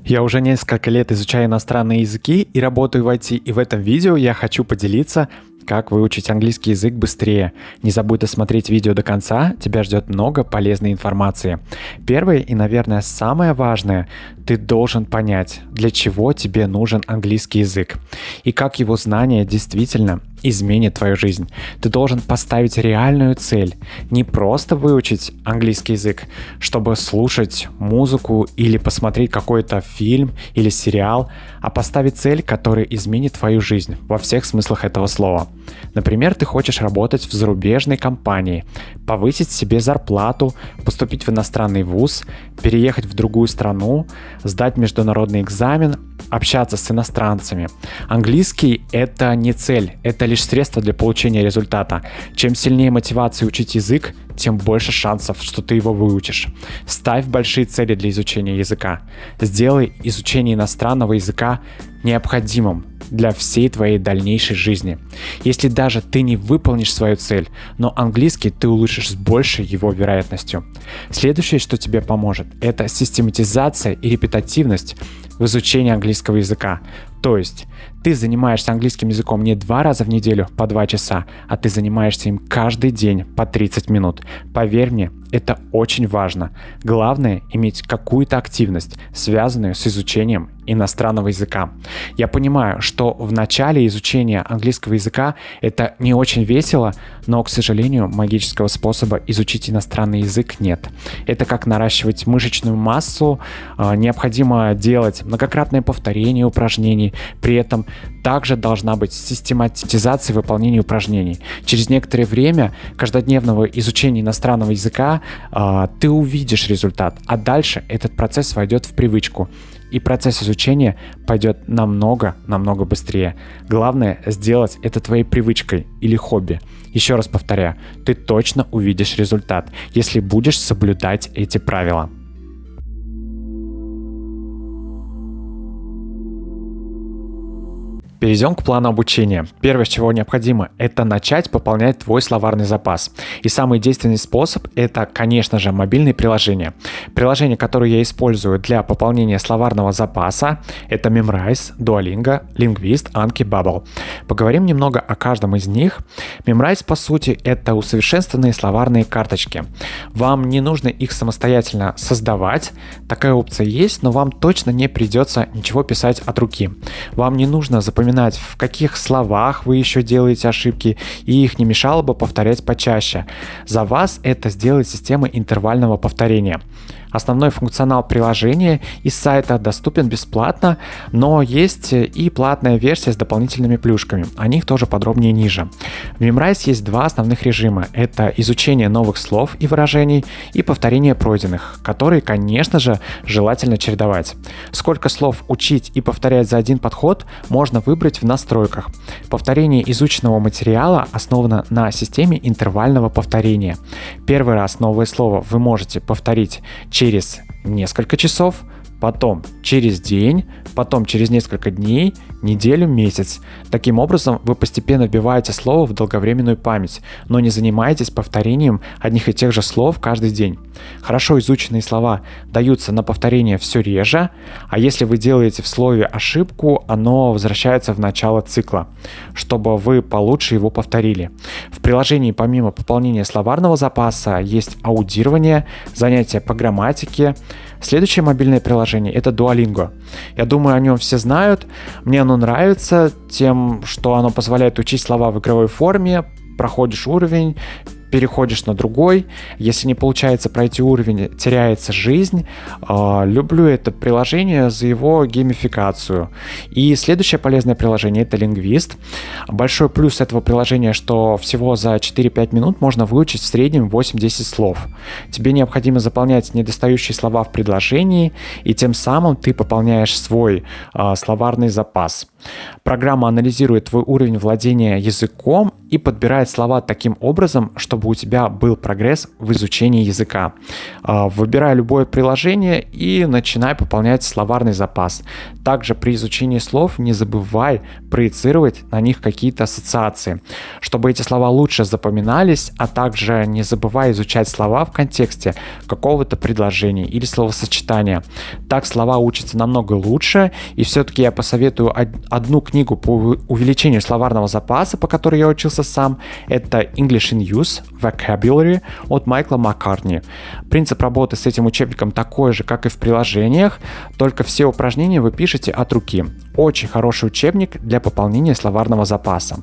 Я уже несколько лет изучаю иностранные языки и работаю в IT, и в этом видео я хочу поделиться, как выучить английский язык быстрее. Не забудь досмотреть видео до конца, тебя ждет много полезной информации. Первое и, наверное, самое важное, ты должен понять, для чего тебе нужен английский язык и как его знание действительно изменит твою жизнь. Ты должен поставить реальную цель, не просто выучить английский язык, чтобы слушать музыку или посмотреть какой-то фильм или сериал, а поставить цель, которая изменит твою жизнь во всех смыслах этого слова. Например, ты хочешь работать в зарубежной компании, повысить себе зарплату, поступить в иностранный вуз, переехать в другую страну, сдать международный экзамен, общаться с иностранцами. Английский — это не цель, это лишь средство для получения результата. Чем сильнее мотивация учить язык, тем больше шансов, что ты его выучишь. Ставь большие цели для изучения языка. Сделай изучение иностранного языка необходимым для всей твоей дальнейшей жизни. Если даже ты не выполнишь свою цель, но английский ты улучшишь с большей его вероятностью. Следующее, что тебе поможет, это систематизация и репетативность в изучении английского языка. То есть ты занимаешься английским языком не 2 раза в неделю по 2 часа, а ты занимаешься им каждый день по 30 минут. Поверь мне, это очень важно. Главное — иметь какую-то активность, связанную с изучением иностранного языка. Я понимаю, что в начале изучения английского языка это не очень весело, но, к сожалению, магического способа изучить иностранный язык нет. Это как наращивать мышечную массу, необходимо делать многократное повторение упражнений, при этом также должна быть систематизация выполнения упражнений. Через некоторое время каждодневного изучения иностранного языка ты увидишь результат, а дальше этот процесс войдет в привычку. И процесс изучения пойдет намного быстрее. Главное сделать это твоей привычкой или хобби. Еще раз повторяю, ты точно увидишь результат, если будешь соблюдать эти правила. Перейдем к плану обучения. Первое, с чего необходимо, это начать пополнять твой словарный запас. И самый действенный способ — это, конечно же, мобильные приложения. Приложения, которые я использую для пополнения словарного запаса, это Memrise, Duolingo, Linguist, Anki, Babbel. Поговорим немного о каждом из них. Memrise, по сути, это усовершенствованные словарные карточки. Вам не нужно их самостоятельно создавать. Такая опция есть, но вам точно не придется ничего писать от руки. Вам не нужно запоминать, в каких словах вы еще делаете ошибки, и их не мешало бы повторять почаще. За вас это сделает система интервального повторения. Основной функционал приложения из сайта доступен бесплатно, но есть и платная версия с дополнительными плюшками. О них тоже подробнее ниже. В Memrise есть 2 основных режима. Это изучение новых слов и выражений и повторение пройденных, которые, конечно же, желательно чередовать. Сколько слов учить и повторять за один подход можно выбрать в настройках. Повторение изученного материала основано на системе интервального повторения. Первый раз новое слово вы можете повторить через несколько часов, потом через день, потом через несколько дней, неделю, месяц. Таким образом, вы постепенно вбиваете слово в долговременную память, но не занимаетесь повторением одних и тех же слов каждый день. Хорошо изученные слова даются на повторение все реже, а если вы делаете в слове ошибку, оно возвращается в начало цикла, чтобы вы получше его повторили. В приложении помимо пополнения словарного запаса есть аудирование, занятия по грамматике. Следующее мобильное приложение — это Duolingo. Я думаю, о нем все знают. Мне оно нравится тем, что оно позволяет учить слова в игровой форме, проходишь уровень, переходишь на другой. Если не получается пройти уровень, теряется жизнь. Люблю это приложение за его геймификацию. И следующее полезное приложение — это Linguist. Большой плюс этого приложения, что всего за 4-5 минут можно выучить в среднем 8-10 слов. Тебе необходимо заполнять недостающие слова в предложении, и тем самым ты пополняешь свой словарный запас. Программа анализирует твой уровень владения языком и подбирает слова таким образом, чтобы у тебя был прогресс в изучении языка. Выбирай любое приложение и начинай пополнять словарный запас. Также при изучении слов не забывай проецировать на них какие-то ассоциации, чтобы эти слова лучше запоминались, а также не забывай изучать слова в контексте какого-то предложения или словосочетания. Так слова учатся намного лучше, и все-таки я посоветую одну книгу по увеличению словарного запаса, по которой я учился сам. Это English in Use Vocabulary от Майкла Маккартни. Принцип работы с этим учебником такой же, как и в приложениях, только все упражнения вы пишете от руки. Очень хороший учебник для пополнения словарного запаса.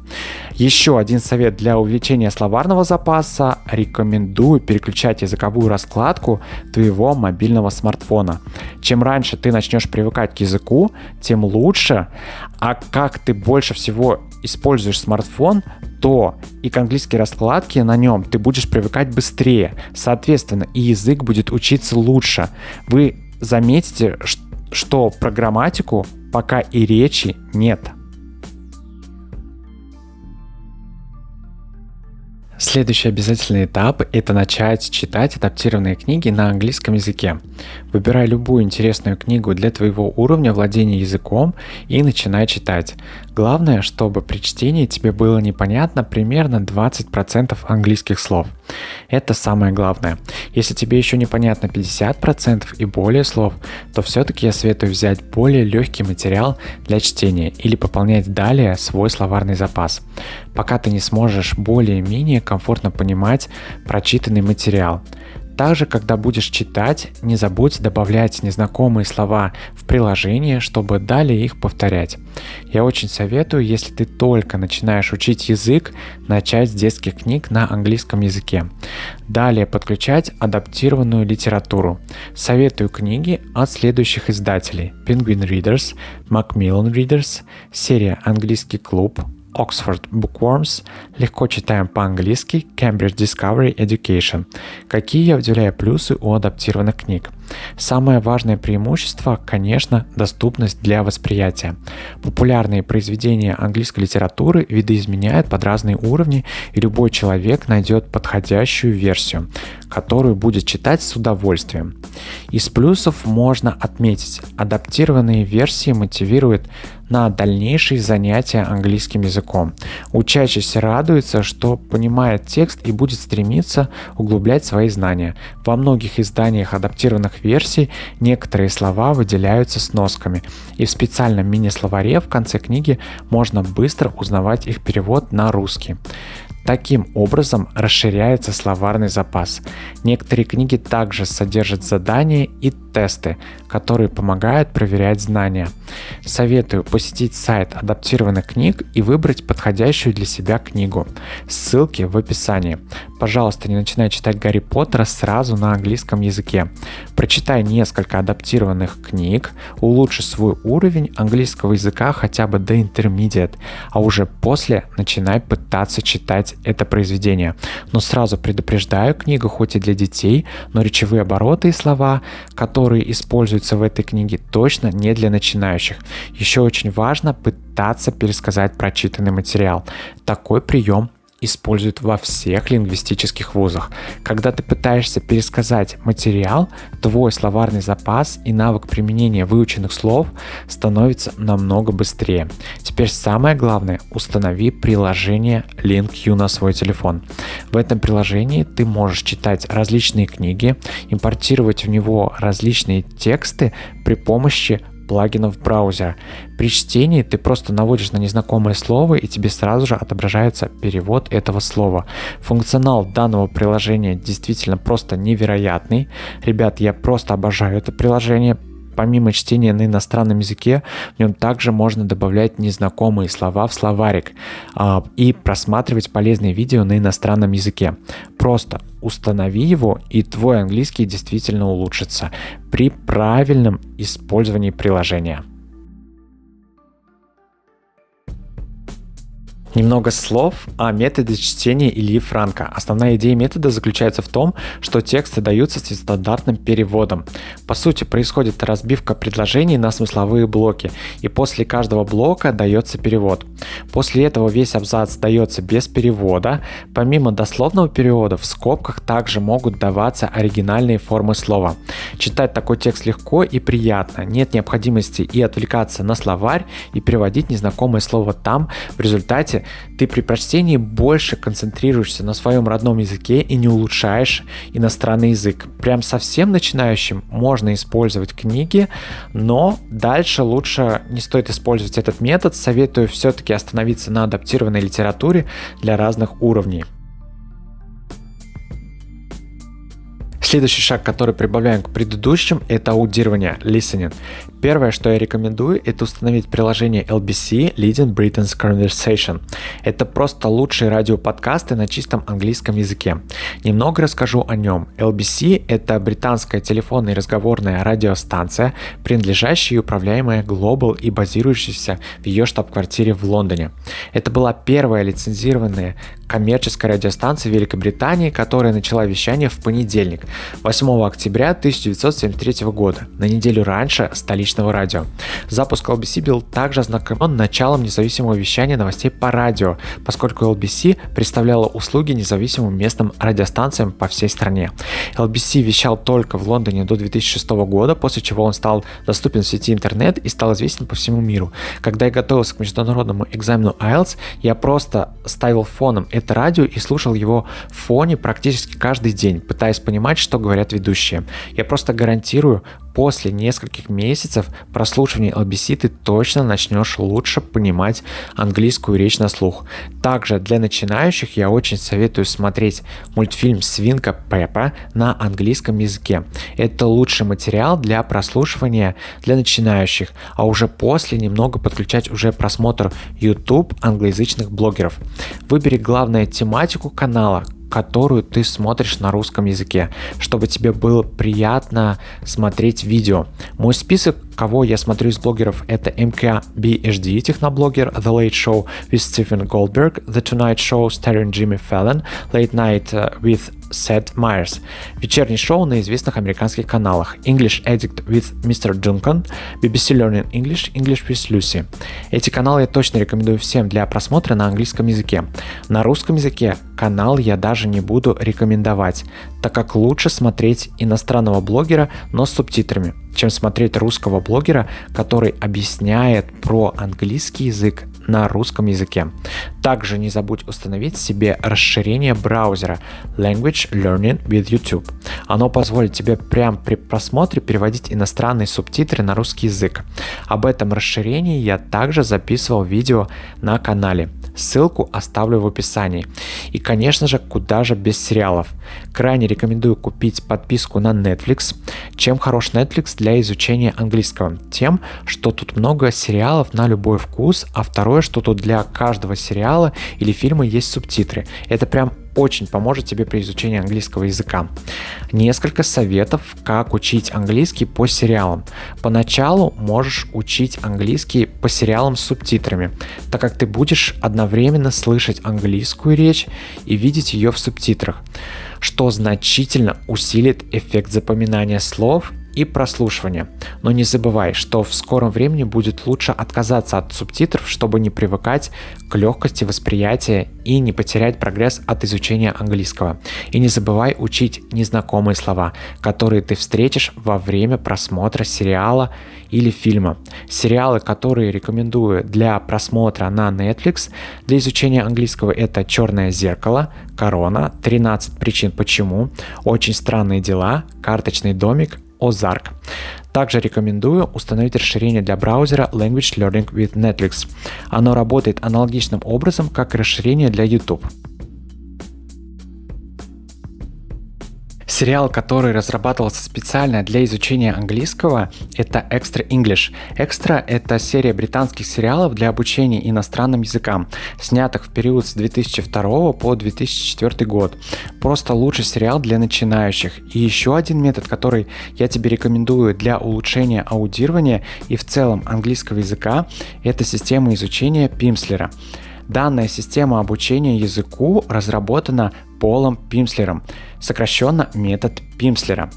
Еще один совет для увеличения словарного запаса. Рекомендую переключать языковую раскладку твоего мобильного смартфона. Чем раньше ты начнешь привыкать к языку, тем лучше. А как ты больше всего используешь смартфон, то и к английской раскладке на нем ты будешь привыкать быстрее. Соответственно, и язык будет учиться лучше. Вы заметите, что про грамматику пока и речи нет. Следующий обязательный этап – это начать читать адаптированные книги на английском языке. Выбирай любую интересную книгу для твоего уровня владения языком и начинай читать. Главное, чтобы при чтении тебе было непонятно примерно 20% английских слов. Это самое главное. Если тебе еще непонятно 50% и более слов, то все-таки я советую взять более легкий материал для чтения или пополнять далее свой словарный запас, пока ты не сможешь более-менее комфортно понимать прочитанный материал. Также, когда будешь читать, не забудь добавлять незнакомые слова в приложение, чтобы далее их повторять. Я очень советую, если ты только начинаешь учить язык, начать с детских книг на английском языке. Далее подключать адаптированную литературу. Советую книги от следующих издателей: Penguin Readers, Macmillan Readers, серия «Английский клуб», Oxford Bookworms, легко читаем по-английски, Cambridge Discovery Education. Какие я выделяю плюсы у адаптированных книг? Самое важное преимущество, конечно, доступность для восприятия. Популярные произведения английской литературы видоизменяют под разные уровни, и любой человек найдет подходящую версию, которую будет читать с удовольствием. Из плюсов можно отметить: адаптированные версии мотивируют на дальнейшие занятия английским языком. Учащийся радуется, что понимает текст и будет стремиться углублять свои знания. Во многих изданиях адаптированных версий некоторые слова выделяются сносками, и в специальном мини-словаре в конце книги можно быстро узнавать их перевод на русский. Таким образом расширяется словарный запас. Некоторые книги также содержат задания и тесты, которые помогают проверять знания. Советую посетить сайт адаптированных книг и выбрать подходящую для себя книгу. Ссылки в описании. Пожалуйста, не начинай читать Гарри Поттера сразу на английском языке. Прочитай несколько адаптированных книг, улучши свой уровень английского языка хотя бы до intermediate, а уже после начинай пытаться читать это произведение. Но сразу предупреждаю, книга хоть и для детей, но речевые обороты и слова, которые используются в этой книге, точно не для начинающих. Еще очень важно пытаться пересказать прочитанный материал. Такой прием используют во всех лингвистических вузах. Когда ты пытаешься пересказать материал, твой словарный запас и навык применения выученных слов становится намного быстрее. Теперь самое главное – установи приложение LinkU на свой телефон. В этом приложении ты можешь читать различные книги, импортировать в него различные тексты при помощи плагинов браузера. При чтении ты просто наводишь на незнакомое слово, и тебе сразу же отображается перевод этого слова. Функционал данного приложения действительно просто невероятный. Ребят, я просто обожаю это приложение. Помимо чтения на иностранном языке, в нем также можно добавлять незнакомые слова в словарик и просматривать полезные видео на иностранном языке. Просто установи его, и твой английский действительно улучшится при правильном использовании приложения. Немного слов о методе чтения Ильи Франка. Основная идея метода заключается в том, что тексты даются с стандартным переводом. По сути, происходит разбивка предложений на смысловые блоки, и после каждого блока дается перевод. После этого весь абзац дается без перевода. Помимо дословного перевода, в скобках также могут даваться оригинальные формы слова. Читать такой текст легко и приятно. Нет необходимости и отвлекаться на словарь, и переводить незнакомое слово там. В результате ты при прочтении больше концентрируешься на своем родном языке и не улучшаешь иностранный язык. Прям совсем начинающим можно использовать книги, но дальше лучше не стоит использовать этот метод. Советую все-таки остановиться на адаптированной литературе для разных уровней. Следующий шаг, который прибавляем к предыдущим, это аудирование, listening. Первое, что я рекомендую, это установить приложение LBC Leading Britain's Conversation. Это просто лучшие радиоподкасты на чистом английском языке. Немного расскажу о нем. LBC – это британская телефонная и разговорная радиостанция, принадлежащая и управляемая Global и базирующаяся в ее штаб-квартире в Лондоне. Это была первая лицензированная коммерческая радиостанция Великобритании, которая начала вещание в понедельник, 8 октября 1973 года, на неделю раньше столичного радио. Запуск LBC был также ознакомлен началом независимого вещания новостей по радио, поскольку LBC представляла услуги независимым местным радиостанциям по всей стране. LBC вещал только в Лондоне до 2006 года, после чего он стал доступен в сети интернет и стал известен по всему миру. Когда я готовился к международному экзамену IELTS, я просто ставил фоном это радио и слушал его в фоне практически каждый день, пытаясь понимать, что говорят ведущие. Я просто гарантирую, после нескольких месяцев прослушивания LBC ты точно начнешь лучше понимать английскую речь на слух. Также для начинающих я очень советую смотреть мультфильм «Свинка Пеппа» на английском языке. Это лучший материал для прослушивания для начинающих, а уже после немного подключать уже просмотр YouTube англоязычных блогеров. Выбери главную тематику канала, которую ты смотришь на русском языке, чтобы тебе было приятно смотреть видео. Мой список, кого я смотрю из блогеров, это MKBHD, техноблогер, The Late Show with Stephen Goldberg, The Tonight Show starring Jimmy Fallon, Late Night with Seth Meyers, вечернее шоу на известных американских каналах, English Addict with Mr. Duncan, BBC Learning English, English with Lucy. Эти каналы я точно рекомендую всем для просмотра на английском языке. На русском языке канал я даже не буду рекомендовать, так как лучше смотреть иностранного блогера, но с субтитрами, чем смотреть русского блогера, который объясняет про английский язык на русском языке. Также не забудь установить себе расширение браузера Language Learning with YouTube. Оно позволит тебе прямо при просмотре переводить иностранные субтитры на русский язык. Об этом расширении я также записывал видео на канале. Ссылку оставлю в описании. И, конечно же, куда же без сериалов. Крайне рекомендую купить подписку на Netflix. Чем хорош Netflix для изучения английского? Тем, что тут много сериалов на любой вкус, а второе, что тут для каждого сериала или фильма есть субтитры. Это прям очень поможет тебе при изучении английского языка. Несколько советов, как учить английский по сериалам. Поначалу можешь учить английский по сериалам с субтитрами, так как ты будешь одновременно слышать английскую речь и видеть ее в субтитрах, что значительно усилит эффект запоминания слов и прослушивания. Но не забывай, что в скором времени будет лучше отказаться от субтитров, чтобы не привыкать к легкости восприятия и не потерять прогресс от изучения английского. И не забывай учить незнакомые слова, которые ты встретишь во время просмотра сериала или фильма. Сериалы, которые рекомендую для просмотра на Netflix для изучения английского, это «Черное зеркало», «Корона», «13 причин почему», «Очень странные дела», «Карточный домик», Ozark. Также рекомендую установить расширение для браузера Language Learning with Netflix. Оно работает аналогичным образом, как и расширение для YouTube. Сериал, который разрабатывался специально для изучения английского, это Extra English. Extra — это серия британских сериалов для обучения иностранным языкам, снятых в период с 2002 по 2004 год. Просто лучший сериал для начинающих. И еще один метод, который я тебе рекомендую для улучшения аудирования и в целом английского языка, это система изучения Пимслера. Данная система обучения языку разработана Полом Пимслером, сокращенно метод Пимслера.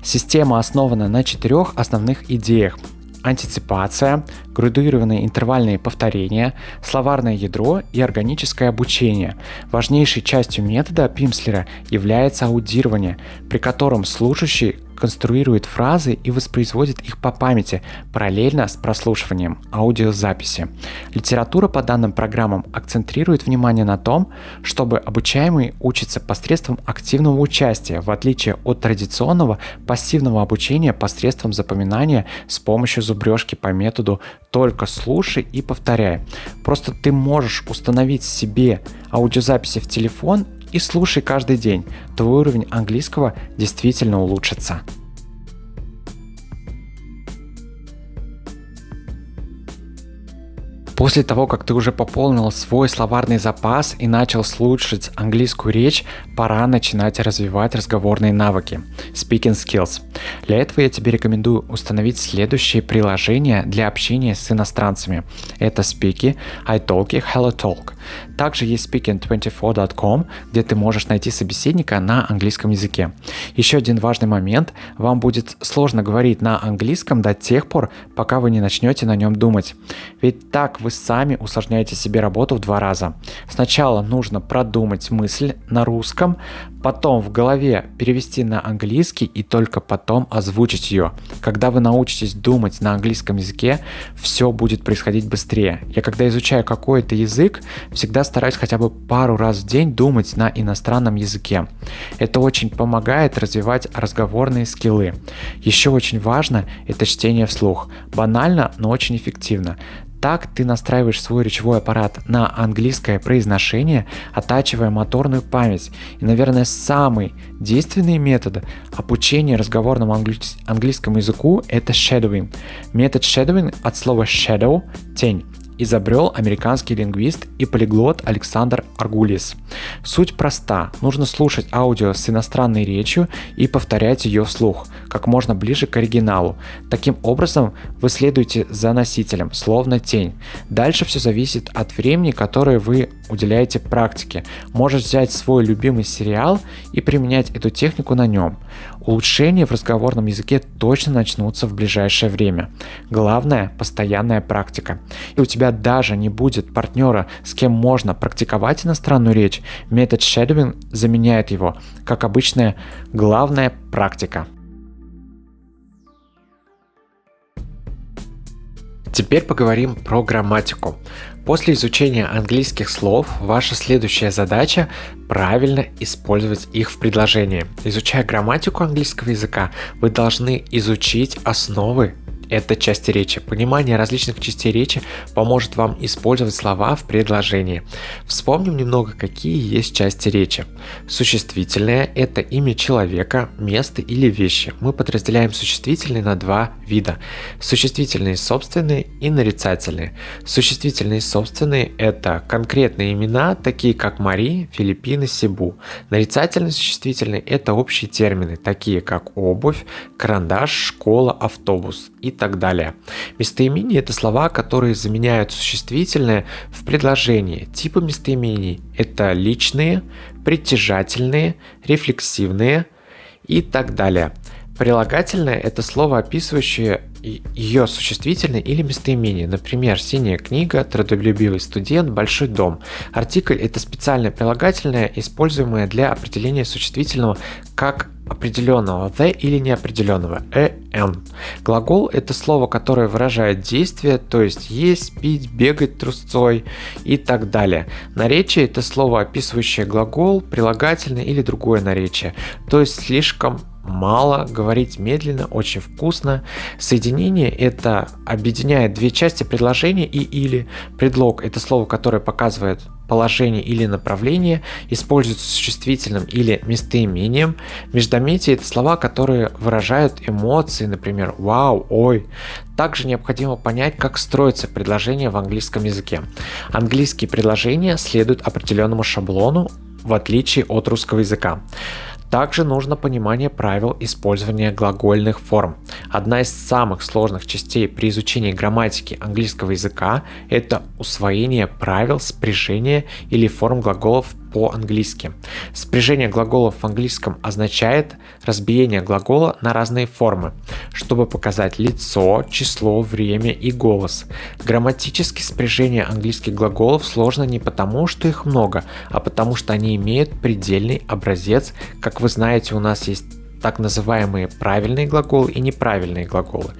Система основана на 4 основных идеях: антиципация, градуированные интервальные повторения, словарное ядро и органическое обучение. Важнейшей частью метода Пимслера является аудирование, при котором слушающий конструирует фразы и воспроизводит их по памяти параллельно с прослушиванием аудиозаписи. Литература по данным программам акцентрирует внимание на том, чтобы обучаемый учится посредством активного участия, в отличие от традиционного пассивного обучения посредством запоминания с помощью зубрежки по методу «только слушай и повторяй». Просто ты можешь установить себе аудиозаписи в телефон и слушай каждый день. Твой уровень английского действительно улучшится. После того, как ты уже пополнил свой словарный запас и начал слушать английскую речь, пора начинать развивать разговорные навыки – speaking skills. Для этого я тебе рекомендую установить следующие приложения для общения с иностранцами. Это Speaky, iTalki, HelloTalk. Также есть speaking24.com, где ты можешь найти собеседника на английском языке. Еще один важный момент – вам будет сложно говорить на английском до тех пор, пока вы не начнете на нем думать. Ведь так вы сами усложняете себе работу в 2 раза. Сначала нужно продумать мысль на русском, потом в голове перевести на английский и только потом озвучить ее. Когда вы научитесь думать на английском языке, все будет происходить быстрее. Я когда изучаю какой-то язык, всегда стараюсь хотя бы пару раз в день думать на иностранном языке. Это очень помогает развивать разговорные скиллы. Еще очень важно – это чтение вслух. Банально, но очень эффективно. Так ты настраиваешь свой речевой аппарат на английское произношение, оттачивая моторную память. И, наверное, самый действенный метод обучения разговорному английскому языку – это shadowing. Метод shadowing от слова shadow – тень изобрел американский лингвист и полиглот Александр Аргулис. Суть проста. Нужно слушать аудио с иностранной речью и повторять ее вслух, как можно ближе к оригиналу. Таким образом, вы следуете за носителем, словно тень. Дальше все зависит от времени, которое вы уделяете практике. Можешь взять свой любимый сериал и применять эту технику на нем. Улучшения в разговорном языке точно начнутся в ближайшее время. Главное – постоянная практика. И у тебя даже не будет партнера, с кем можно практиковать иностранную речь, метод shadowing заменяет его, как обычная главная практика. Теперь поговорим про грамматику. После изучения английских слов, ваша следующая задача – правильно использовать их в предложении. Изучая грамматику английского языка, вы должны изучить основы этой части речи. Понимание различных частей речи поможет вам использовать слова в предложении. Вспомним немного, какие есть части речи. Существительное – это имя человека, место или вещи. Мы подразделяем существительные на 2 вида. Существительные собственные и нарицательные. Существительные собственные – это конкретные имена, такие как Мари, Филиппины, Сибу. Нарицательные существительные – это общие термины, такие как обувь, карандаш, школа, автобус и так далее. Местоимения – это слова, которые заменяют существительное в предложении. Типы местоимений – это личные, притяжательные, рефлексивные и так далее. Прилагательное – это слово, описывающее ее существительное или местоимение. Например, синяя книга, трудолюбивый студент, большой дом. Артикль – это специальное прилагательное, используемое для определения существительного как определенного the или неопределенного an. Глагол – это слово, которое выражает действие, то есть есть, пить, бегать трусцой и так далее. Наречие – это слово, описывающее глагол, прилагательное или другое наречие, то есть слишком мало, говорить медленно, очень вкусно. Соединение – это объединяет 2 части предложения и или. Предлог – это слово, которое показывает положение или направление, используется существительным или местоимением. Междометие – это слова, которые выражают эмоции, например, вау, ой. Также необходимо понять, как строится предложение в английском языке. Английские предложения следуют определенному шаблону, в отличие от русского языка. Также нужно понимание правил использования глагольных форм. Одна из самых сложных частей при изучении грамматики английского языка – это усвоение правил спряжения или форм глаголов по-английски. Спряжение глаголов в английском означает разбиение глагола на разные формы, чтобы показать лицо, число, время и голос. Грамматически спряжение английских глаголов сложно не потому, что их много, а потому что они имеют предельный образец. Как вы знаете, у нас есть так называемые правильные глаголы и неправильные глаголы.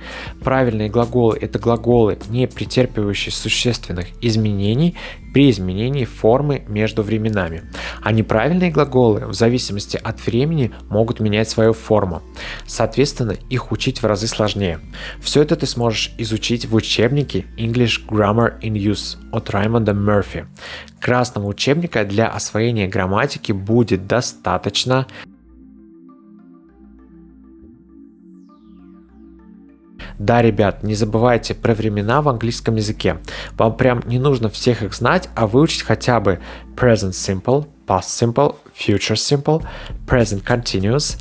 Правильные глаголы – это глаголы, не претерпевающие существенных изменений при изменении формы между временами. А неправильные глаголы в зависимости от времени могут менять свою форму. Соответственно, их учить в разы сложнее. Все это ты сможешь изучить в учебнике English Grammar in Use от Раймонда Мерфи. Красного учебника для освоения грамматики будет достаточно. Да, ребят, не забывайте про времена в английском языке. Вам прям не нужно всех их знать, а выучить хотя бы present simple, past simple, future simple, present continuous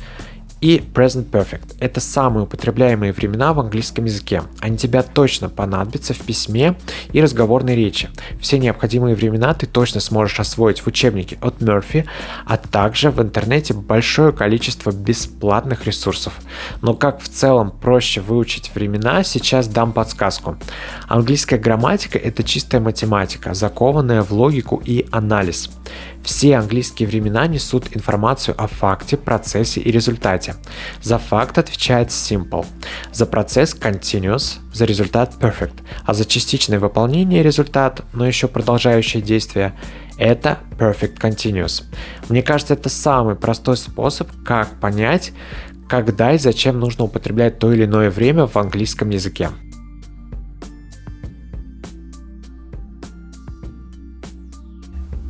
и present perfect. Это самые употребляемые времена в английском языке. Они тебе точно понадобятся в письме и разговорной речи. Все необходимые времена ты точно сможешь освоить в учебнике от Мерфи, а также в интернете большое количество бесплатных ресурсов. Но как в целом проще выучить времена, сейчас дам подсказку. Английская грамматика – это чистая математика, закованная в логику и анализ. Все английские времена несут информацию о факте, процессе и результате. За факт отвечает simple, за процесс continuous, за результат perfect, а за частичное выполнение результат, но еще продолжающее действие – это perfect continuous. Мне кажется, это самый простой способ, как понять, когда и зачем нужно употреблять то или иное время в английском языке.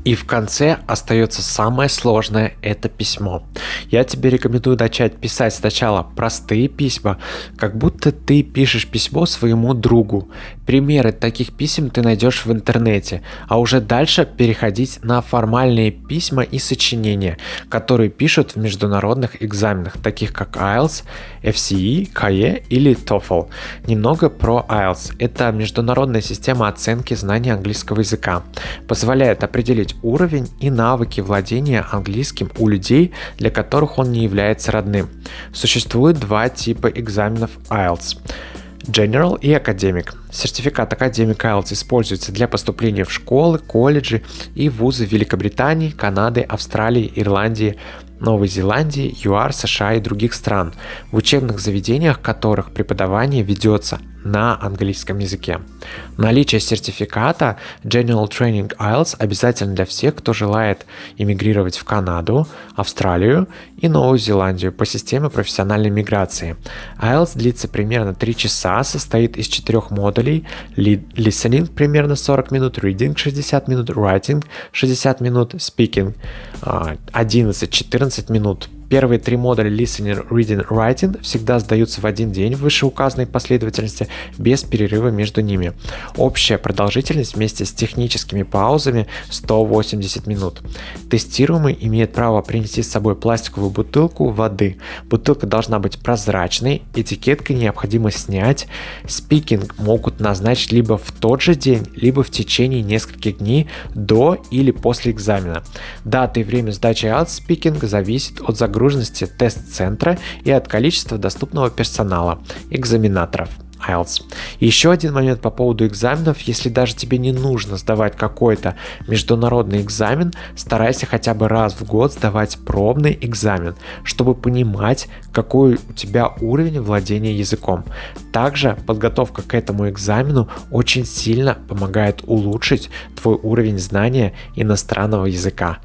И в конце остается самое сложное – это письмо. Я тебе рекомендую начать писать сначала простые письма, как будто ты пишешь письмо своему другу. Примеры таких писем ты найдешь в интернете, а уже дальше переходить на формальные письма и сочинения, которые пишут в международных экзаменах, таких как IELTS, FCE, CAE или TOEFL. Немного про IELTS. Это международная система оценки знаний английского языка. Позволяет определить уровень и навыки владения английским у людей, для которых он не является родным. Существует два типа экзаменов IELTS. General и Academic. Сертификат Academic IELTS используется для поступления в школы, колледжи и вузы Великобритании, Канады, Австралии, Ирландии, Новой Зеландии, ЮАР, США и других стран, в учебных заведениях которых преподавание ведется на английском языке. Наличие сертификата General Training IELTS обязательно для всех, кто желает эмигрировать в Канаду, Австралию и Новую Зеландию по системе профессиональной миграции. IELTS длится примерно 3 часа, состоит из 4 модулей: Listening примерно 40 минут, Reading 60 минут, Writing 60 минут, Speaking 11-14 минут. Первые 3 модуля Listening, Reading, Writing всегда сдаются в один день в вышеуказанной последовательности, без перерыва между ними. Общая продолжительность вместе с техническими паузами 180 минут. Тестируемый имеет право принести с собой пластиковую бутылку воды. Бутылка должна быть прозрачной, этикетку необходимо снять. Speaking могут назначить либо в тот же день, либо в течение нескольких дней до или после экзамена. Дата и время сдачи IELTS Speaking зависит от загрузки тест-центра и от количества доступного персонала, экзаменаторов IELTS. Еще один момент по поводу экзаменов: если даже тебе не нужно сдавать какой-то международный экзамен, старайся хотя бы раз в год сдавать пробный экзамен, чтобы понимать, какой у тебя уровень владения языком. Также подготовка к этому экзамену очень сильно помогает улучшить твой уровень знания иностранного языка.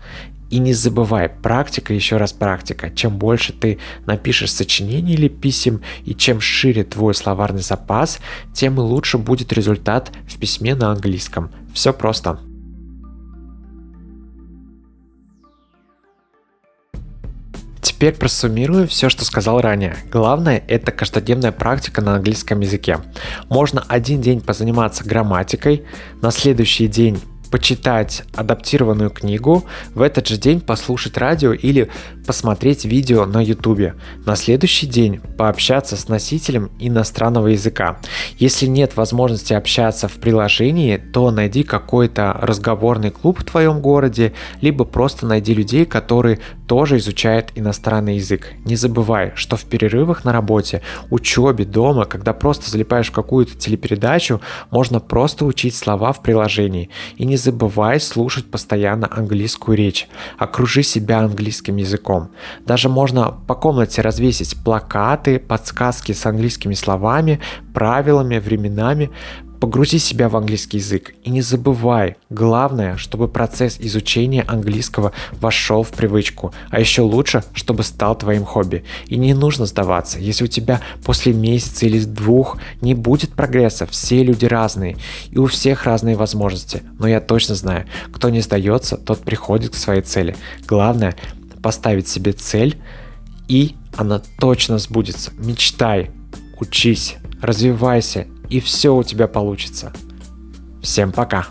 И не забывай, практика, еще раз практика. Чем больше ты напишешь сочинений или писем, и чем шире твой словарный запас, тем и лучше будет результат в письме на английском. Все просто. Теперь просуммирую все, что сказал ранее. Главное – это каждодневная практика на английском языке. Можно один день позаниматься грамматикой, на следующий день почитать адаптированную книгу, в этот же день послушать радио или посмотреть видео на YouTube. На следующий день пообщаться с носителем иностранного языка. Если нет возможности общаться в приложении, то найди какой-то разговорный клуб в твоем городе, либо просто найди людей, которые тоже изучают иностранный язык. Не забывай, что в перерывах на работе, учебе, дома, когда просто залипаешь в какую-то телепередачу, можно просто учить слова в приложении. И не забывай слушать постоянно английскую речь. Окружи себя английским языком. Даже можно по комнате развесить плакаты, подсказки с английскими словами, правилами, временами. Погрузи себя в английский язык и не забывай, главное, чтобы процесс изучения английского вошел в привычку, а еще лучше, чтобы стал твоим хобби. И не нужно сдаваться, если у тебя после месяца или 2 не будет прогресса, все люди разные и у всех разные возможности, но я точно знаю, кто не сдается, тот приходит к своей цели. Главное поставить себе цель, и она точно сбудется. Мечтай, учись, развивайся, и все у тебя получится. Всем пока!